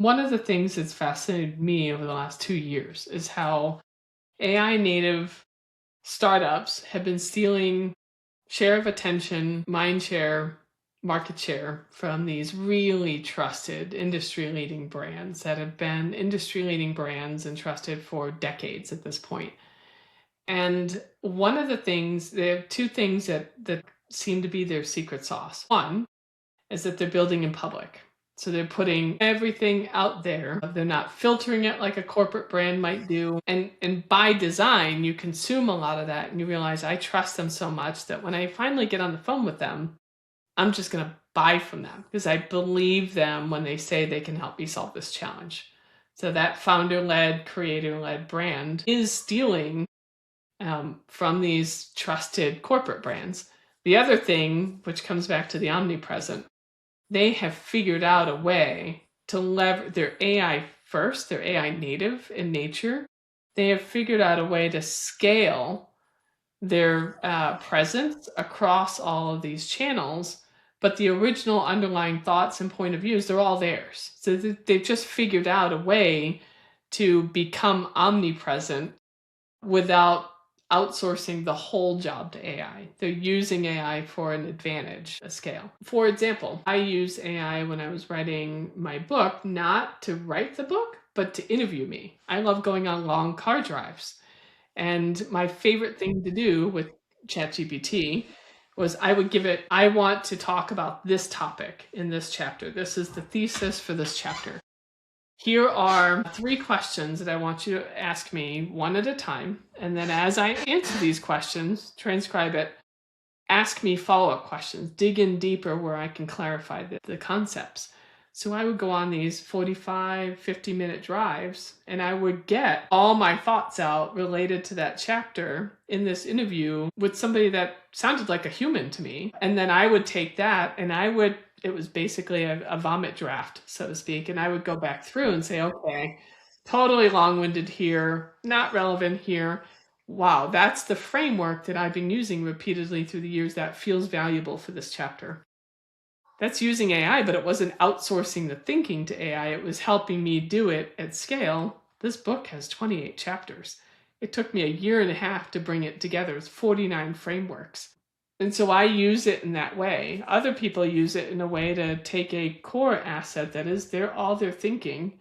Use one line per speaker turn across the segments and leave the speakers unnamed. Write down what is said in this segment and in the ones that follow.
One of the things that's fascinated me over the last 2 years is how AI native startups have been stealing share of attention, mind share, market share from these really trusted industry leading brands that have been industry leading brands and trusted for decades at this point. And one of the things, they have two things that seem to be their secret sauce. One is that they're building in public. So they're putting everything out there. They're not filtering it like a corporate brand might do. And by design, you consume a lot of that and you realize I trust them so much that when I finally get on the phone with them, I'm just going to buy from them because I believe them when they say they can help me solve this challenge. So that founder led, creator led brand is stealing from these trusted corporate brands. The other thing, which comes back to the omnipresent, they have figured out a way to leverage their AI first, their AI native in nature. They have figured out a way to scale their presence across all of these channels, but the original underlying thoughts and point of views, they're all theirs. So they've just figured out a way to become omnipresent without outsourcing the whole job to AI. They're using AI for an advantage, a scale. For example, I use AI when I was writing my book, not to write the book, but to interview me. I love going on long car drives. And my favorite thing to do with ChatGPT was I would give it, I want to talk about this topic in this chapter. This is the thesis for this chapter. Here are 3 questions that I want you to ask me one at a time. And then as I answer these questions, transcribe it, ask me follow-up questions, dig in deeper where I can clarify the concepts. So I would go on these 45, 50-minute drives and I would get all my thoughts out related to that chapter in this interview with somebody that sounded like a human to me. And then I would take that and it was basically a vomit draft, so to speak. And I would go back through and say, okay, totally long-winded here, not relevant here. Wow, that's the framework that I've been using repeatedly through the years that feels valuable for this chapter. That's using AI, but it wasn't outsourcing the thinking to AI. It was helping me do it at scale. This book has 28 chapters. It took me a year and a half to bring it together. It's 49 frameworks. And so I use it in that way. Other people use it in a way to take a core asset that is all their thinking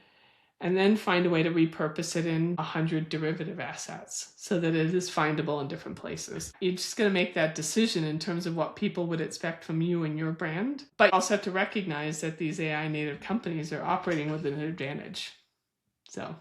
and then find a way to repurpose it in 100 derivative assets so that it is findable in different places. You're just going to make that decision in terms of what people would expect from you and your brand. But you also have to recognize that these AI native companies are operating with an advantage. So